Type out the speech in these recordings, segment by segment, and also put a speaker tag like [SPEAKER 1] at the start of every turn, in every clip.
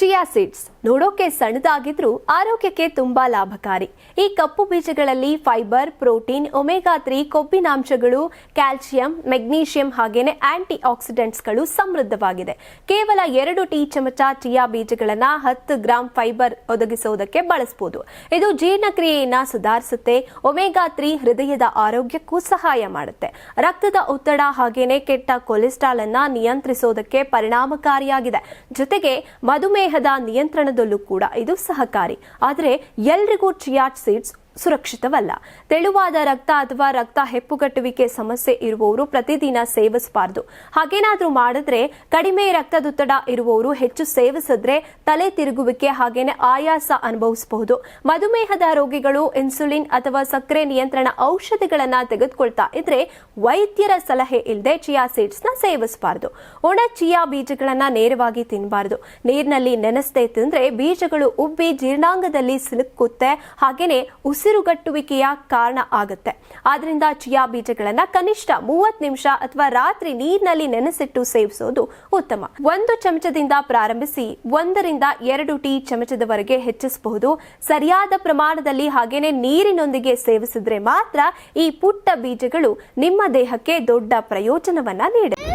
[SPEAKER 1] Chia seeds ನೋಡೋಕೆ ಸಣ್ಣದಾಗಿದ್ರೂ ಆರೋಗ್ಯಕ್ಕೆ ತುಂಬಾ ಲಾಭಕಾರಿ. ಈ ಕಪ್ಪು ಬೀಜಗಳಲ್ಲಿ ಫೈಬರ್, ಪ್ರೋಟೀನ್, ಒಮೆಗಾ 3 ಕೊಬ್ಬಿನಾಂಶಗಳು, ಕ್ಯಾಲ್ಸಿಯಂ, ಮೆಗ್ನೀಷಿಯಂ ಹಾಗೇನೆ ಆಂಟಿ ಆಕ್ಸಿಡೆಂಟ್ಸ್ಗಳು ಸಮೃದ್ಧವಾಗಿದೆ. ಕೇವಲ 2 ಟೀ ಚಮಚ ಚಿಯಾ ಬೀಜಗಳನ್ನ 10 ಗ್ರಾಂ ಫೈಬರ್ ಒದಗಿಸುವುದಕ್ಕೆ ಬಳಸಬಹುದು. ಇದು ಜೀರ್ಣಕ್ರಿಯೆಯನ್ನ ಸುಧಾರಿಸುತ್ತೆ. ಒಮೆಗಾ 3 ಹೃದಯದ ಆರೋಗ್ಯಕ್ಕೂ ಸಹಾಯ ಮಾಡುತ್ತೆ. ರಕ್ತದ ಒತ್ತಡ ಹಾಗೇನೆ ಕೆಟ್ಟ ಕೊಲೆಸ್ಟ್ರಾಲ್ ಅನ್ನ ನಿಯಂತ್ರಿಸೋದಕ್ಕೆ ಪರಿಣಾಮಕಾರಿಯಾಗಿದೆ. ಜೊತೆಗೆ ಮಧುಮೇಹದ ನಿಯಂತ್ರಣದಲ್ಲೂ ಕೂಡ ಇದು ಸಹಕಾರಿ. ಆದರೆ ಎಲ್ರಿಗೂ ಚಿಯಾ ಸೀಡ್ಸ್ ಸುರಕ್ಷಿತವಲ್ಲ. ತೆಳುವಾದ ರಕ್ತ ಅಥವಾ ರಕ್ತ ಹೆಪ್ಪುಗಟ್ಟುವಿಕೆ ಸಮಸ್ಯೆ ಇರುವವರು ಪ್ರತಿದಿನ ಸೇವಿಸಬಾರದು. ಹಾಗೇನಾದ್ರೂ ಮಾಡಿದ್ರೆ ಕಡಿಮೆ ರಕ್ತದೊತ್ತಡ ಇರುವವರು ಹೆಚ್ಚು ಸೇವಿಸಿದ್ರೆ ತಲೆ ತಿರುಗುವಿಕೆ ಹಾಗೇನೆ ಆಯಾಸ ಅನುಭವಿಸಬಹುದು. ಮಧುಮೇಹದ ರೋಗಿಗಳು ಇನ್ಸುಲಿನ್ ಅಥವಾ ಸಕ್ಕರೆ ನಿಯಂತ್ರಣ ಔಷಧಿಗಳನ್ನ ತೆಗೆದುಕೊಳ್ತಾ ಇದ್ರೆ ವೈದ್ಯರ ಸಲಹೆ ಇಲ್ಲದೆ ಚಿಯಾ ಸೀಡ್ಸ್ ನ ಸೇವಿಸಬಾರದು. ಒಣ ಚಿಯಾ ಬೀಜಗಳನ್ನ ನೇರವಾಗಿ ತಿನ್ನಬಾರದು. ನೀರಿನಲ್ಲಿ ನೆನೆಸದೆ ತಿಂದ್ರೆ ಬೀಜಗಳು ಉಬ್ಬಿ ಜೀರ್ಣಾಂಗದಲ್ಲಿ ಸಿಲುಕುತ್ತೆ, ಹಾಗೇನೆ ಉಸಿರುಗಟ್ಟುವಿಕೆಯ ಕಾರಣ ಆಗುತ್ತೆ. ಆದ್ರಿಂದ ಚಿಯಾ ಬೀಜಗಳನ್ನ ಕನಿಷ್ಠ 30 ನಿಮಿಷ ಅಥವಾ ರಾತ್ರಿ ನೀರಿನಲ್ಲಿ ನೆನೆಸಿಟ್ಟು ಸೇವಿಸೋದು ಉತ್ತಮ. 1 ಚಮಚದಿಂದ ಪ್ರಾರಂಭಿಸಿ 1 ರಿಂದ 2 ಟೀ ಚಮಚದವರೆಗೆ ಹೆಚ್ಚಿಸಬಹುದು. ಸರಿಯಾದ ಪ್ರಮಾಣದಲ್ಲಿ ಹಾಗೇನೆ ನೀರಿನೊಂದಿಗೆ ಸೇವಿಸಿದ್ರೆ ಮಾತ್ರ ಈ ಪುಟ್ಟ ಬೀಜಗಳು ನಿಮ್ಮ ದೇಹಕ್ಕೆ ದೊಡ್ಡ ಪ್ರಯೋಜನವನ್ನ ನೀಡುತ್ತೆ.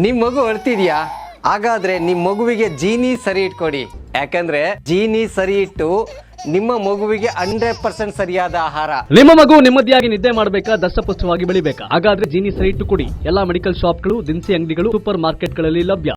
[SPEAKER 2] ನಿಮ್ ಮಗು ಅಳ್ತಿದ್ಯಾ? ಹಾಗಾದ್ರೆ ನಿಮ್ ಮಗುವಿಗೆ ಜೀನಿ ಸರಿ ಇಟ್ಕೊಡಿ. ಯಾಕಂದ್ರೆ ಜೀನಿ ಸರಿ ಇಟ್ಟು ನಿಮ್ಮ ಮಗುವಿಗೆ 100% ಸರಿಯಾದ ಆಹಾರ.
[SPEAKER 3] ನಿಮ್ಮ ಮಗು ನೆಮ್ಮದಿಯಾಗಿ ನಿದ್ದೆ ಮಾಡಬೇಕಾ, ದಷ್ಟಪುಷ್ಟವಾಗಿ ಬೆಳಿಬೇಕಾ? ಹಾಗಾದ್ರೆ ಜೀನಿ ಸರಿ ಇಟ್ಟು ಕೊಡಿ. ಎಲ್ಲಾ ಮೆಡಿಕಲ್ ಶಾಪ್ಗಳು, ದಿನಸಿ ಅಂಗಡಿಗಳು, ಸೂಪರ್ ಮಾರ್ಕೆಟ್ಗಳಲ್ಲಿ ಲಭ್ಯ.